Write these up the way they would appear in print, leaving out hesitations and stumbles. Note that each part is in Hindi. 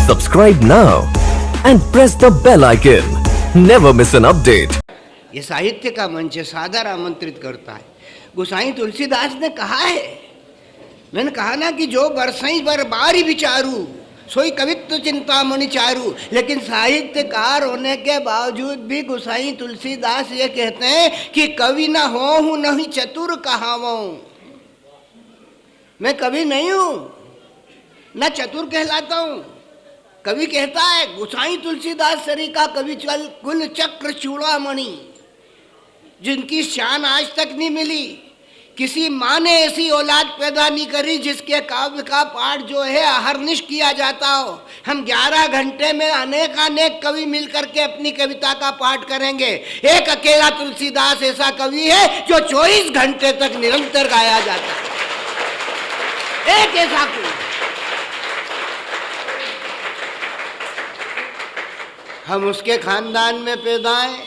Subscribe now and press the bell icon. Never miss an update. ये साहित्य का मंच है, सादर आमंत्रित करता है। गोसाई तुलसीदास ने कहा है, मैंने कहा ना कि जो बरसई बर बारी विचारू सोई कवित्व चिंतामणि चारू। लेकिन साहित्यकार होने के बावजूद भी गोसाई तुलसीदास ये कहते हैं कि कवि न हो हूँ नहीं चतुर कहावूं। मैं कवि नहीं हूं, न चतुर कहलाता हूं। कवि कहता है गोसाई तुलसीदास सरीका कवि चल कुल चक्र चूड़ामणि, जिनकी शान आज तक नहीं मिली। किसी माँ ने ऐसी औलाद पैदा नहीं करी जिसके काव्य का पाठ जो है अहर्निश किया जाता हो। हम 11 घंटे में अनेक कवि मिलकर के अपनी कविता का पाठ करेंगे। एक अकेला तुलसीदास ऐसा कवि है जो 24 घंटे तक निरंतर गाया जाता है। एक ऐसा कोई। हम उसके खानदान में पैदा हैं,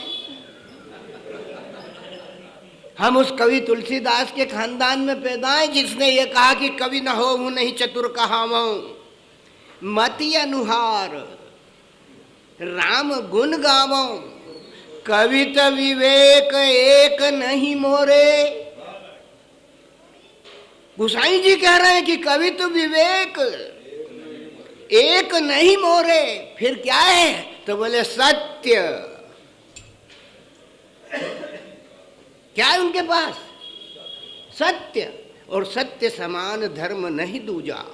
हम उस कवि तुलसीदास के खानदान में पैदा हैं जिसने ये कहा कि कवि न हो हूं नहीं चतुर कहावूं। मति अनुहार राम गुण गावों, कवित विवेक एक नहीं मोरे। गोसाई जी कह रहे हैं कि कवि तो विवेक एक नहीं मोरे। फिर क्या है? तो बोले सत्य। क्या है उनके पास? सत्य, और सत्य समान धर्म नहीं दूजा।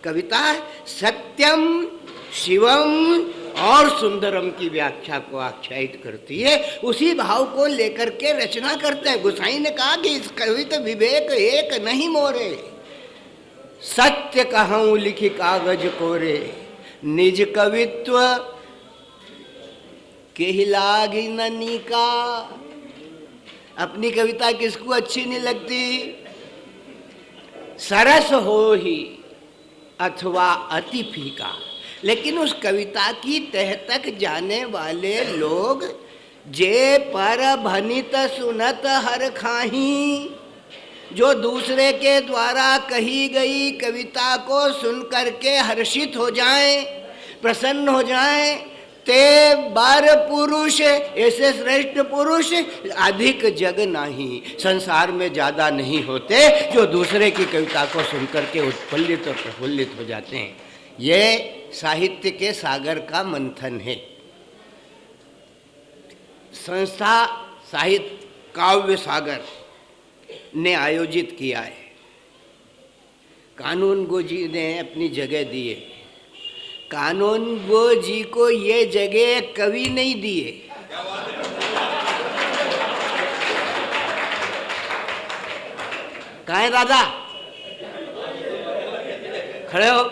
कविता सत्यम शिवम और सुंदरम की व्याख्या को आख्यायित करती है। उसी भाव को लेकर के रचना करते हैं। गोसाई ने कहा कि इस कवि तो विवेक एक नहीं मोरे, सत्य कहूं लिखी कागज कोरे, निज कवित्व के लागी ननी का। अपनी कविता किसको अच्छी नहीं लगती? सरस हो ही अथवा अति फीका। लेकिन उस कविता की तह तक जाने वाले लोग जे पर भनित सुनत हर खाही, जो दूसरे के द्वारा कही गई कविता को सुन करके हर्षित हो जाएं, प्रसन्न हो जाएं, ते बार पुरुष ऐसे श्रेष्ठ पुरुष अधिक जग नहीं। संसार में ज्यादा नहीं होते जो दूसरे की कविता को सुनकर के उत्फुल्लित और प्रफुल्लित हो जाते हैं। ये साहित्य के सागर का मंथन है। संस्था साहित्य काव्य सागर ने आयोजित किया है। कानून गो जी ने अपनी जगह दी है। कानून गो जी को ये जगह कवि नहीं दिए। कहाँ है दादा? खड़े हो।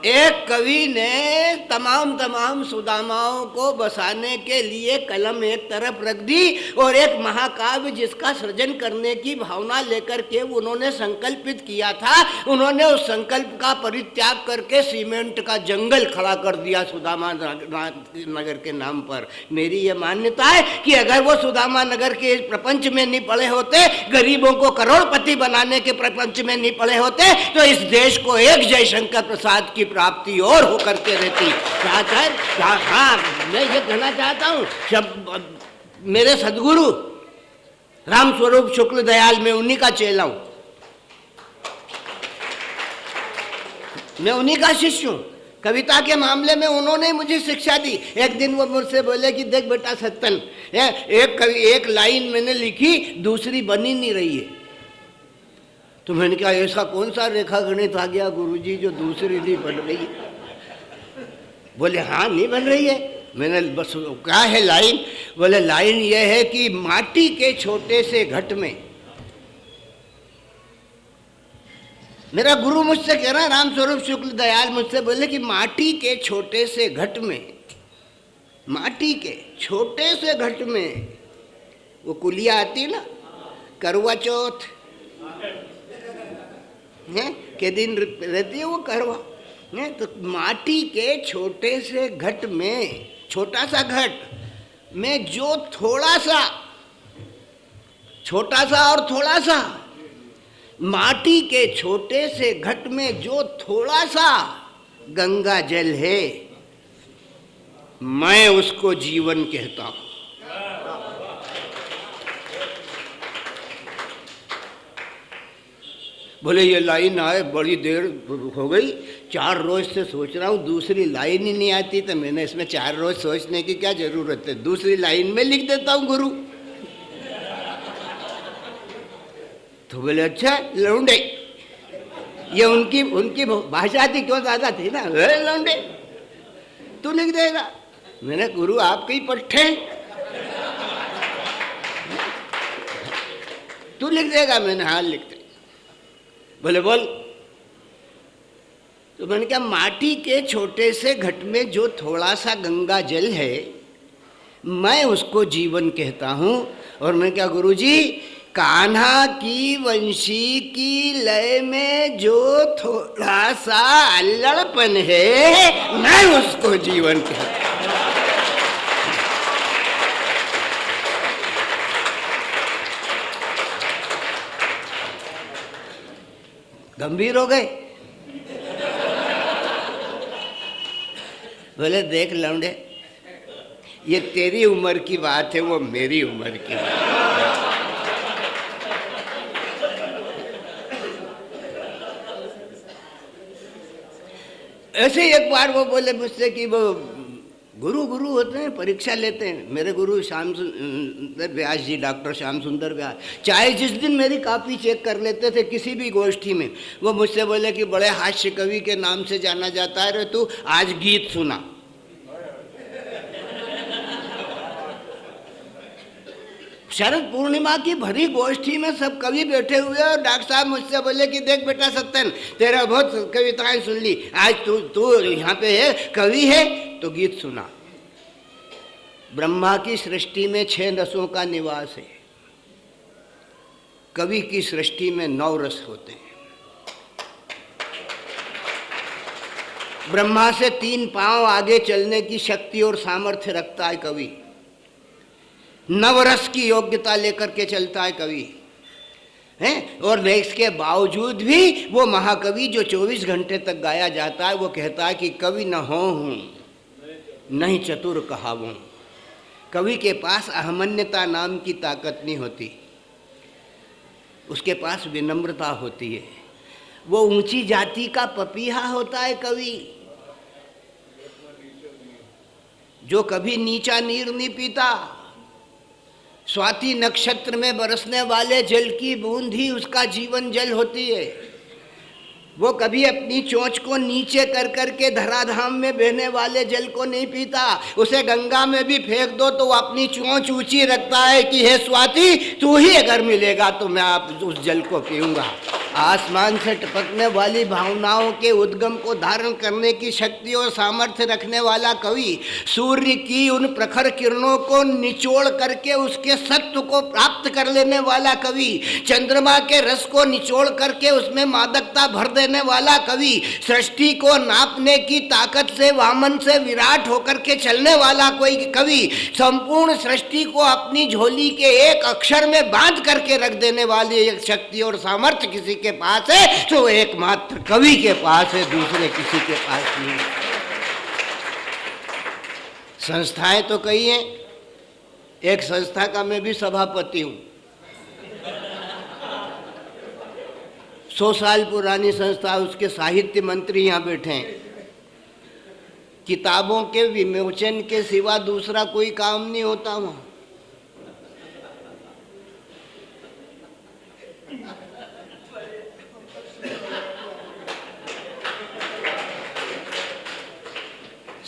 एक कवि ने तमाम सुदामाओं को बसाने के लिए कलम एक तरफ रख दी और एक महाकाव्य जिसका सृजन करने की भावना लेकर के उन्होंने संकल्पित किया था, उन्होंने उस संकल्प का परित्याग करके सीमेंट का जंगल खड़ा कर दिया सुदामा नगर के नाम पर। मेरी ये मान्यता है कि अगर वो सुदामा नगर के प्रपंच में नहीं पड़े होते, गरीबों को करोड़पति बनाने के प्रपंच में नहीं पड़े होते, तो इस देश को एक जयशंकर प्रसाद की प्राप्ति और होकर के रहती। हाँ, मैं ये कहना चाहता हूँ, जब मेरे सदगुरु राम स्वरूप शुक्ल दयाल, मैं उन्हीं का चेला हूँ, मैं उन्हीं का शिष्य हूँ। कविता के मामले में उन्होंने मुझे शिक्षा दी। एक दिन वो मुझसे बोले कि देख बेटा सत्तन, एक लाइन मैंने लिखी, दूसरी बनी नहीं रही है। तो मैंने कहा ऐसा कौन सा रेखा गणित आ गया गुरुजी जो दूसरी नहीं बन रही है? बोले हाँ नहीं बन रही है। मैंने बस क्या है लाइन? बोले लाइन ये है कि माटी के छोटे से घट में। मेरा गुरु मुझसे कह रहा, राम स्वरूप शुक्ल दयाल मुझसे बोले कि माटी के छोटे से घट में, माटी के छोटे से घट में वो कुलिया आती ना, करवा चौथ के दिन रहती है वो करवा, तो माटी के छोटे से घट में, छोटा सा घट में जो थोड़ा सा, छोटा सा और थोड़ा सा माटी के छोटे से घट में जो थोड़ा सा गंगा जल है, मैं उसको जीवन कहता हूं। बोले ये लाइन आए बड़ी देर हो गई, 4 रोज से सोच रहा हूँ, दूसरी लाइन ही नहीं आती, तो मैंने इसमें 4 रोज सोचने की क्या जरूरत है, दूसरी लाइन में लिख देता हूँ गुरु। तो बोले अच्छा लौंडे, ये उनकी भाषा थी, क्यों ज्यादा थी ना, लौंडे तू लिख देगा। मैंने गुरु आपके ही पट्टे, तू लिख देगा। मैंने हाँ लिख दे। बोले बोल। तो मैंने कहा माटी के छोटे से घट में जो थोड़ा सा गंगा जल है, मैं उसको जीवन कहता हूं। और मैं क्या गुरुजी, कान्हा की वंशी की लय में जो थोड़ा सा अल्लड़पन है, मैं उसको जीवन कहता हूं। गंभीर हो गए। बोले देख लौंडे, ये तेरी उम्र की बात है, वो मेरी उम्र की बात है। ऐसे एक बार वो बोले मुझसे कि वो गुरु होते हैं, परीक्षा लेते हैं। मेरे गुरु श्याम सुंदर व्यास जी, डॉक्टर श्याम सुंदर व्यास, चाहे जिस दिन मेरी कॉपी चेक कर लेते थे किसी भी गोष्ठी में, वो मुझसे बोले कि बड़े हास्य कवि के नाम से जाना जाता है रे तू, आज गीत सुना। शरद पूर्णिमा की भरी गोष्ठी में सब कवि बैठे हुए और डॉक्टर साहब मुझसे बोले कि देख बेटा सत्यन, तेरा बहुत कविताएं सुन ली, आज तू यहाँ पे है, कवि है, तो गीत सुना। ब्रह्मा की सृष्टि में 6 रसों का निवास है, कवि की सृष्टि में 9 रस होते हैं। ब्रह्मा से 3 पांव आगे चलने की शक्ति और सामर्थ्य रखता है कवि, 9 रस की योग्यता लेकर के चलता है कवि है। और इसके बावजूद भी वो महाकवि जो 24 घंटे तक गाया जाता है, वो कहता है कि कवि न हो हूँ नहीं चतुर कहावूँ। कवि के पास अहमन्यता नाम की ताकत नहीं होती, उसके पास विनम्रता होती है। वो ऊंची जाति का पपीहा होता है कवि, जो कभी नीचा नीर नहीं पीता। स्वाति नक्षत्र में बरसने वाले जल की बूंद ही उसका जीवन जल होती है। वो कभी अपनी चोंच को नीचे कर करके धराधाम में बहने वाले जल को नहीं पीता। उसे गंगा में भी फेंक दो तो वो अपनी चोंच ऊंची रखता है कि हे स्वाति, तू ही अगर मिलेगा तो मैं आप उस जल को पीऊंगा। आसमान से टपकने वाली भावनाओं के उद्गम को धारण करने की शक्ति और सामर्थ्य रखने वाला कवि, सूर्य की उन प्रखर किरणों को निचोड़ करके उसके सत्व को प्राप्त कर लेने वाला कवि, चंद्रमा के रस को निचोड़ करके उसमें मादकता भर देने वाला कवि, सृष्टि को नापने की ताकत से वामन से विराट होकर के चलने वाला कोई कवि, संपूर्ण सृष्टि को अपनी झोली के एक अक्षर में बांध करके रख देने वाली एक शक्ति और सामर्थ्य किसी के पास है तो एकमात्र कवि के पास है, दूसरे किसी के पास नहीं। संस्थाएं तो कई हैं, एक संस्था का मैं भी सभापति हूं। 100 साल पुरानी संस्था, उसके साहित्य मंत्री यहाँ बैठे हैं। किताबों के विमोचन के सिवा दूसरा कोई काम नहीं होता वहाँ।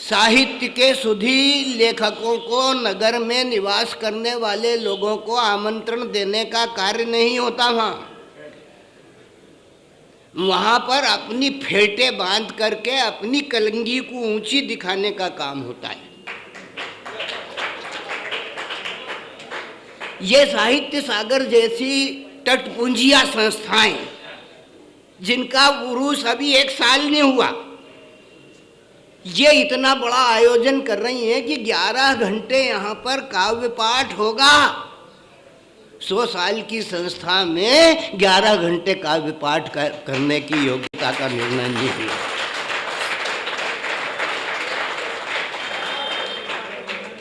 साहित्य के सुधी लेखकों को नगर में निवास करने वाले लोगों को आमंत्रण देने का कार्य नहीं होता वहाँ पर अपनी फेटे बांध करके अपनी कलंगी को ऊंची दिखाने का काम होता है। ये साहित्य सागर जैसी तटपुंजिया संस्थाएं जिनका उरूस अभी 1 साल नहीं हुआ, ये इतना बड़ा आयोजन कर रही हैं कि 11 घंटे यहाँ पर काव्य पाठ होगा। 100 साल की संस्था में 11 घंटे काव्य पाठ करने की योग्यता का निर्णय नहीं लिया।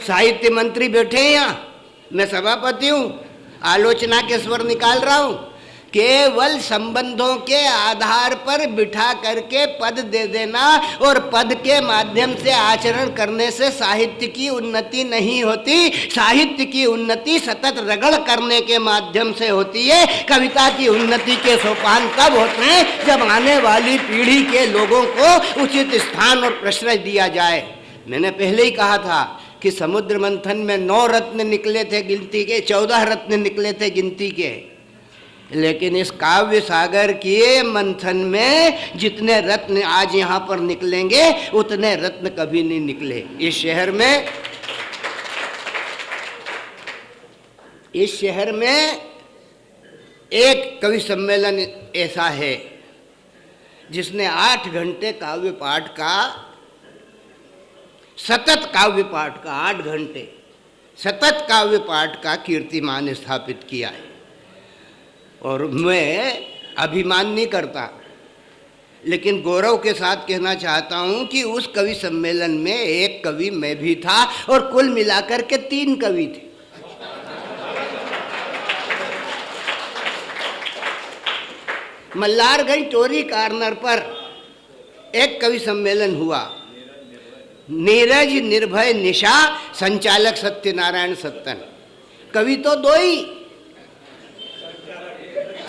साहित्य मंत्री बैठे हैं यहाँ, मैं सभापति हूँ, आलोचना के स्वर निकाल रहा हूँ। केवल संबंधों के आधार पर बिठा करके पद दे देना और पद के माध्यम से आचरण करने से साहित्य की उन्नति नहीं होती। साहित्य की उन्नति सतत रगड़ करने के माध्यम से होती है। कविता की उन्नति के सोपान तब होते हैं जब आने वाली पीढ़ी के लोगों को उचित स्थान और प्रश्रय दिया जाए। मैंने पहले ही कहा था कि समुद्र मंथन में 9 रत्न निकले थे गिनती के, 14 रत्न निकले थे गिनती के, लेकिन इस काव्य सागर के मंथन में जितने रत्न आज यहाँ पर निकलेंगे उतने रत्न कभी नहीं निकले। इस शहर में एक कवि सम्मेलन ऐसा है जिसने 8 घंटे काव्य पाठ का, सतत काव्य पाठ का 8 घंटे सतत काव्य पाठ का कीर्तिमान स्थापित किया है। और मैं अभिमान नहीं करता, लेकिन गौरव के साथ कहना चाहता हूं कि उस कवि सम्मेलन में एक कवि मैं भी था और कुल मिलाकर के 3 कवि थे। मल्हारगंज टोरी कार्नर पर एक कवि सम्मेलन हुआ। नीरज, निर्भय, निशा, संचालक सत्यनारायण सत्तन। कवि तो 2 ही,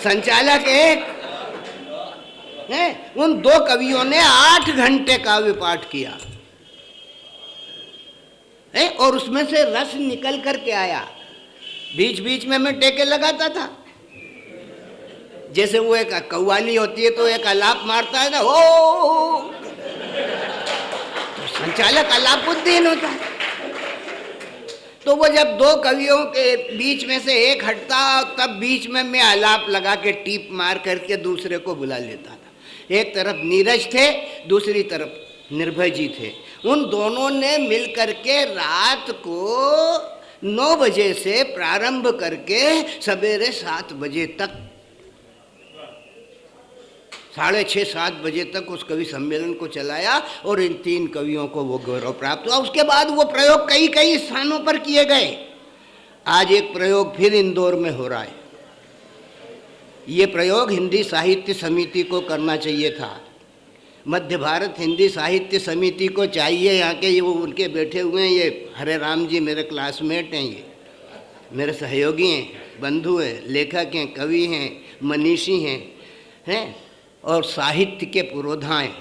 संचालक एक है। उन 2 कवियों ने 8 घंटे काव्य पाठ किया है और उसमें से रस निकल करके आया। बीच बीच में मैं टेके लगाता था, जैसे वो एक कव्वाली होती है तो एक आलाप मारता है ना, ओ तो संचालक आलापुद्दीन होता है। तो वो जब 2 कवियों के बीच में से एक हटता तब बीच में मैं आलाप लगा के टीप मार करके दूसरे को बुला लेता था। एक तरफ नीरज थे, दूसरी तरफ निर्भय जी थे। उन दोनों ने मिल करके रात को 9 बजे से प्रारंभ करके सवेरे 7 बजे तक, 6:30-7 बजे तक उस कवि सम्मेलन को चलाया और इन 3 कवियों को वो गौरव प्राप्त हुआ। उसके बाद वो प्रयोग कई कई स्थानों पर किए गए। आज एक प्रयोग फिर इंदौर में हो रहा है। ये प्रयोग हिंदी साहित्य समिति को करना चाहिए था। मध्य भारत हिंदी साहित्य समिति को चाहिए, यहाँ के ये वो उनके बैठे हुए हैं, ये हरे राम जी मेरे क्लासमेट हैं, ये मेरे सहयोगी हैं, बंधु हैं, लेखक हैं, कवि हैं, मनीषी हैं और साहित्य के पुरोधा हैं।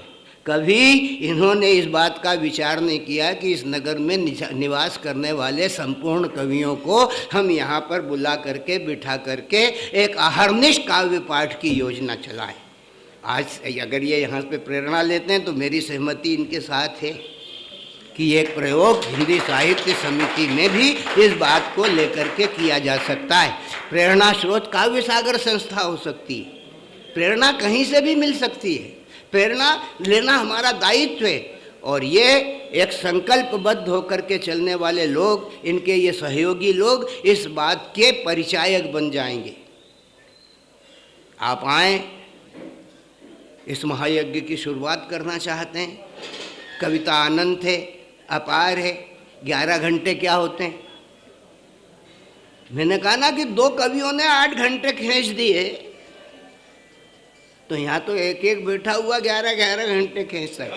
कभी इन्होंने इस बात का विचार नहीं किया कि इस नगर में निवास करने वाले संपूर्ण कवियों को हम यहाँ पर बुला करके बिठा करके एक अहर्निश काव्य पाठ की योजना चलाएं। आज अगर ये यहाँ पे प्रेरणा लेते हैं तो मेरी सहमति इनके साथ है कि एक प्रयोग हिंदी साहित्य समिति में भी इस बात को लेकर के किया जा सकता है। प्रेरणा स्रोत काव्य सागर संस्था हो सकती है, प्रेरणा कहीं से भी मिल सकती है। प्रेरणा लेना हमारा दायित्व है और ये एक संकल्पबद्ध होकर के चलने वाले लोग, इनके ये सहयोगी लोग इस बात के परिचायक बन जाएंगे। आप आए, इस महायज्ञ की शुरुआत करना चाहते हैं। कविता अनंत है, अपार है। 11 घंटे क्या होते हैं? मैंने कहा ना कि 2 कवियों ने 8 घंटे खींच दिए, तो यहाँ तो एक एक बैठा हुआ 11-11 घंटे खींच सकता।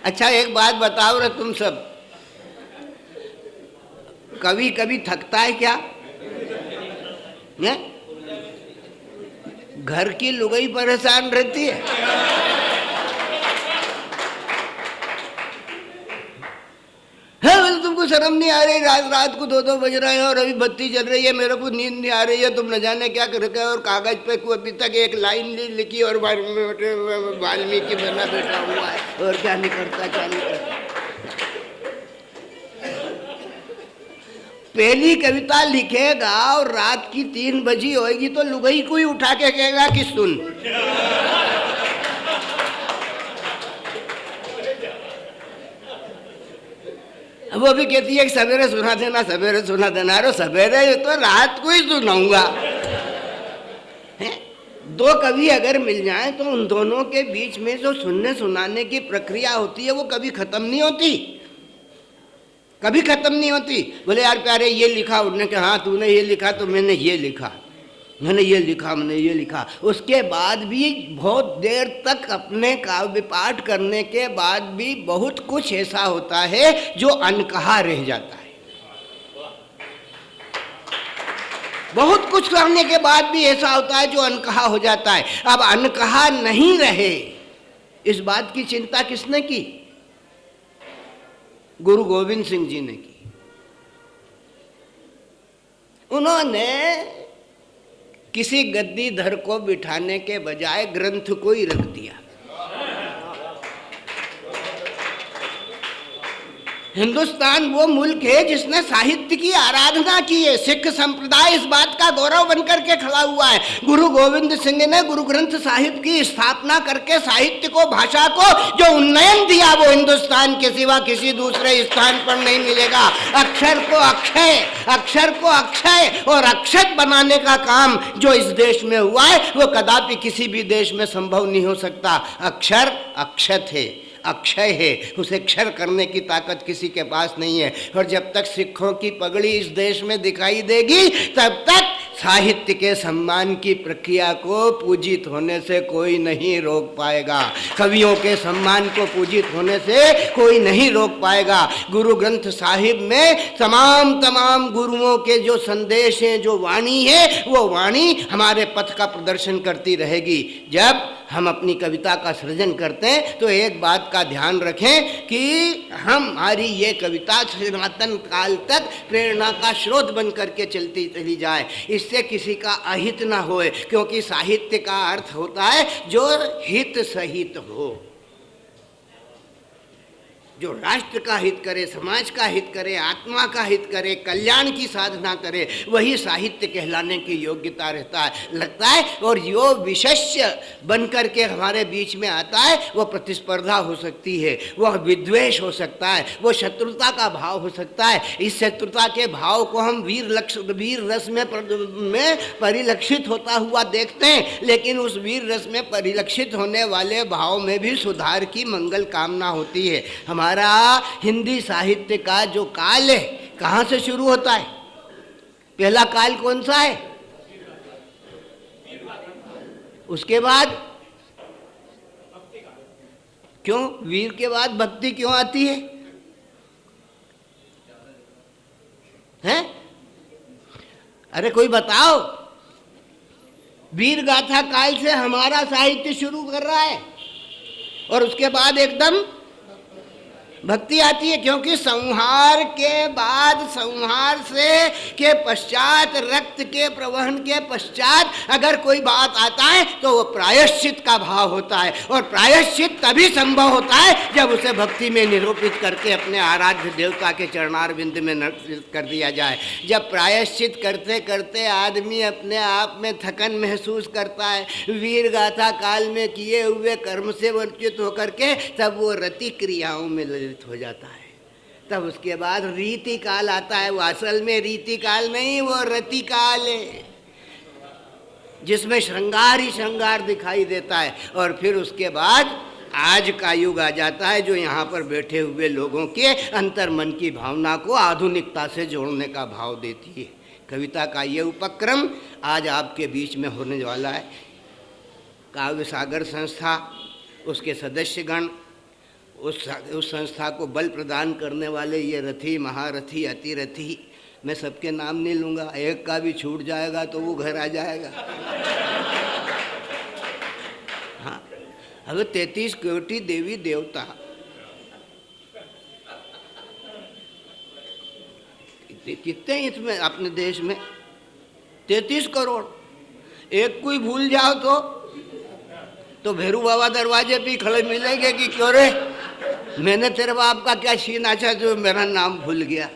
अच्छा एक बात बताओ रे तुम सब, कभी कभी थकता है क्या? घर की लुगाई परेशान रहती है। तुमको शर्म नहीं आ रही? रात को 2-2 बज रहे हैं और अभी बत्ती जल रही है, मेरे को नींद नहीं आ रही है, तुम न जाने क्या कर रखा है और कागज पे अभी तक एक लाइन नहीं लिखी और वाल्मीकि बना बैठा हुआ है और क्या नहीं करता, क्या नहीं करता। पहली कविता लिखेगा और रात की 3 बजी होगी तो लुगाई को ही उठा के कहेगा कि सुन। वो भी कहती है कि सवेरे सुना देना, सवेरे सुना देना। अरे सवेरे तो रात को ही सुनाऊंगा। दो कवि अगर मिल जाएं तो उन दोनों के बीच में जो सुनने सुनाने की प्रक्रिया होती है वो कभी खत्म नहीं होती, कभी खत्म नहीं होती। बोले यार प्यारे ये लिखा, उन्होंने कहा हाँ तूने ये लिखा तो मैंने ये लिखा, मैंने ये लिखा, मैंने ये लिखा। उसके बाद भी बहुत देर तक अपने काव्य पाठ करने के बाद भी बहुत कुछ ऐसा होता है जो अनकहा रह जाता है। बहुत कुछ करने के बाद भी ऐसा होता है जो अनकहा हो जाता है। अब अनकहा नहीं रहे, इस बात की चिंता किसने की? गुरु गोविंद सिंह जी ने की। उन्होंने किसी गद्दीधर को बिठाने के बजाय ग्रंथ को ही रख दिया। हिंदुस्तान वो मुल्क है जिसने साहित्य की आराधना की है। सिख संप्रदाय इस बात का गौरव बनकर के खड़ा हुआ है। गुरु गोविंद सिंह ने गुरु ग्रंथ साहिब की स्थापना करके साहित्य को, भाषा को जो उन्नयन दिया वो हिंदुस्तान के सिवा किसी दूसरे स्थान पर नहीं मिलेगा। अक्षर को अक्षय, अक्षर को अक्षय और अक्षत बनाने का काम जो इस देश में हुआ है वो कदापि किसी भी देश में संभव नहीं हो सकता। अक्षर अक्षत है, अक्षय है, उसे क्षर करने की ताकत किसी के पास नहीं है। और जब तक सिखों की पगड़ी इस देश में दिखाई देगी तब तक साहित्य के सम्मान की प्रक्रिया को पूजित होने से कोई नहीं रोक पाएगा। कवियों के सम्मान को पूजित होने से कोई नहीं रोक पाएगा। गुरु ग्रंथ साहिब में तमाम गुरुओं के जो संदेश हैं, जो वाणी है, वो वाणी हमारे पथ का प्रदर्शन करती रहेगी। जब हम अपनी कविता का सृजन करते हैं तो एक बात का ध्यान रखें कि हमारी ये कविता सनातन काल तक प्रेरणा का स्रोत बन करके चलती चली जाए, इससे किसी का अहित ना होए। क्योंकि साहित्य का अर्थ होता है जो हित सहित हो, जो राष्ट्र का हित करे, समाज का हित करे, आत्मा का हित करे, कल्याण की साधना करे, वही साहित्य कहलाने की योग्यता रहता है लगता है। और जो विशेष्य बन करके हमारे बीच में आता है वो प्रतिस्पर्धा हो सकती है, वह विद्वेष हो सकता है, वो शत्रुता का भाव हो सकता है। इस शत्रुता के भाव को हम वीर रस में परिलक्षित होता हुआ देखते हैं, लेकिन उस वीर रस में परिलक्षित होने वाले भाव में भी सुधार की मंगल कामना होती है। हमारा हिंदी साहित्य का जो काल है कहाँ से शुरू होता है? पहला काल कौन सा है? उसके बाद क्यों वीर के बाद भक्ति क्यों आती है? हैं? अरे कोई बताओ। वीर गाथा काल से हमारा साहित्य शुरू कर रहा है और उसके बाद एकदम भक्ति आती है। क्योंकि संहार के बाद, संहार से के पश्चात, रक्त के प्रवहन के पश्चात अगर कोई बात आता है तो वो प्रायश्चित का भाव होता है। और प्रायश्चित तभी संभव होता है जब उसे भक्ति में निरूपित करके अपने आराध्य देवता के चरणारविंद में नर्तित कर दिया जाए। जब प्रायश्चित करते करते आदमी अपने आप में थकन महसूस करता है, वीर गाथा काल में किए हुए कर्म से वंचित होकर के, तब वो रति क्रियाओं में हो जाता है। तब उसके बाद रीति काल आता है। वो असल में रीति काल नहीं, वो रति काल है जिसमें श्रृंगार ही श्रृंगार दिखाई देता है। और फिर उसके बाद आज का युग आ जाता है जो यहाँ पर बैठे हुए लोगों के अंतर्मन की भावना को आधुनिकता से जोड़ने का भाव देती है। कविता का ये उपक्रम आज आपके बीच में होने वाला है। काव्य सागर संस्था, उसके सदस्यगण, उस संस्था को बल प्रदान करने वाले ये रथी, महारथी, अतिरथी, मैं सबके नाम नहीं लूँगा, एक का भी छूट जाएगा तो वो घर आ जाएगा। हाँ, अब 33 कोटि देवी देवता, कितने इसमें अपने देश में 33 करोड़। एक कोई भूल जाओ तो भैरू बाबा दरवाजे पे खड़े मिलेंगे कि क्यों रे, मैंने तेरे बाप का क्या छीना अच्छा जो मेरा नाम भूल गया।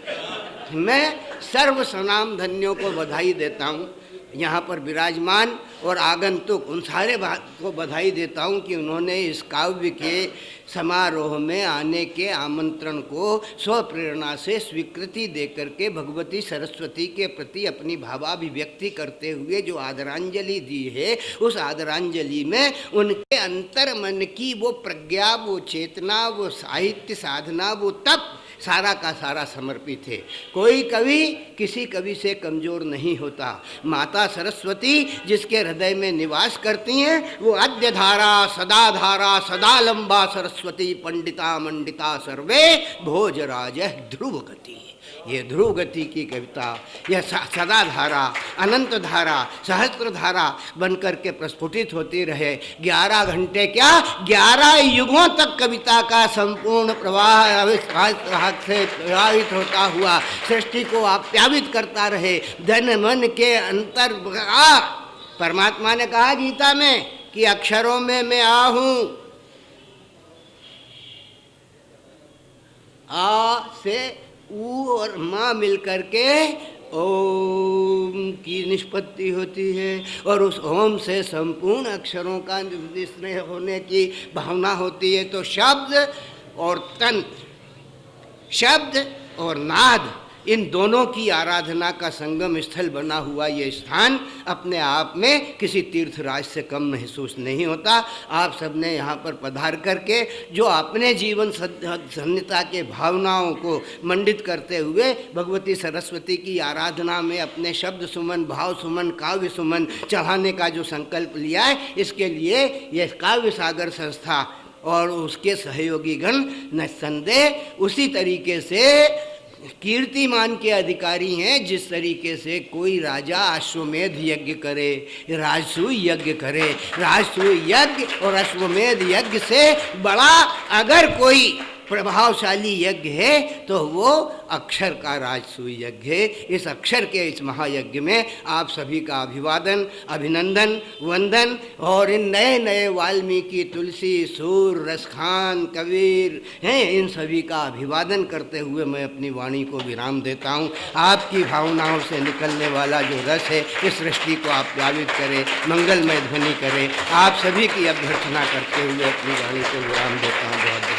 मैं सर्व सनाम धन्यों को बधाई देता हूँ। यहाँ पर विराजमान और आगंतुक उन सारे बात को बधाई देता हूँ कि उन्होंने इस काव्य के समारोह में आने के आमंत्रण को स्वप्रेरणा से स्वीकृति देकर के भगवती सरस्वती के प्रति अपनी भावाभिव्यक्ति करते हुए जो आदरांजलि दी है, उस आदरांजलि में उनके अंतर मन की वो प्रज्ञा, वो चेतना, वो साहित्य साधना, वो तप सारा का सारा समर्पित है। कोई कवि किसी कवि से कमज़ोर नहीं होता। माता सरस्वती जिसके हृदय में निवास करती हैं वो अद्य धारा सदा लंबा सरस्वती पंडिता मंडिता सर्वे भोजराज ध्रुव गति। ये ध्रुव गति की कविता, यह सदा धारा, अनंत धारा, सहस्त्र धारा बनकर के प्रस्फुटित होती रहे। 11 घंटे क्या 11 युगों तक कविता का संपूर्ण प्रवाह से प्रभावित होता हुआ सृष्टि को आप्यावित करता रहे। धन मन के अंतर परमात्मा ने कहा गीता में कि अक्षरों में मैं आ हूं। आ से ऊ और माँ मिलकर के ओम की निष्पत्ति होती है और उस ओम से संपूर्ण अक्षरों का निश्चय होने की भावना होती है। तो शब्द और तंत्र, शब्द और नाद, इन दोनों की आराधना का संगम स्थल बना हुआ ये स्थान अपने आप में किसी तीर्थराज से कम महसूस नहीं होता। आप सबने यहाँ पर पधार करके जो अपने जीवन धन्यता के भावनाओं को मंडित करते हुए भगवती सरस्वती की आराधना में अपने शब्द सुमन, भाव सुमन, काव्य सुमन चढ़ाने का जो संकल्प लिया है, इसके लिए यह काव्य सागर संस्था और उसके सहयोगी गण निस्संदेह उसी तरीके से कीर्तिमान के अधिकारी हैं जिस तरीके से कोई राजा अश्वमेध यज्ञ करे, राजसूय यज्ञ करे। राजसूय यज्ञ और अश्वमेध यज्ञ से बड़ा अगर कोई प्रभावशाली यज्ञ है तो वो अक्षर का राजसूय यज्ञ है। इस अक्षर के इस महायज्ञ में आप सभी का अभिवादन, अभिनंदन, वंदन और इन नए नए वाल्मीकि, तुलसी, सूर, रसखान, कबीर हैं, इन सभी का अभिवादन करते हुए मैं अपनी वाणी को विराम देता हूँ। आपकी भावनाओं से निकलने वाला जो रस है इस सृष्टि को आप प्लावित करें, मंगलमय ध्वनि करें। आप सभी की अभ्यर्थना करते हुए अपनी वाणी को विराम देता हूँ। बहुत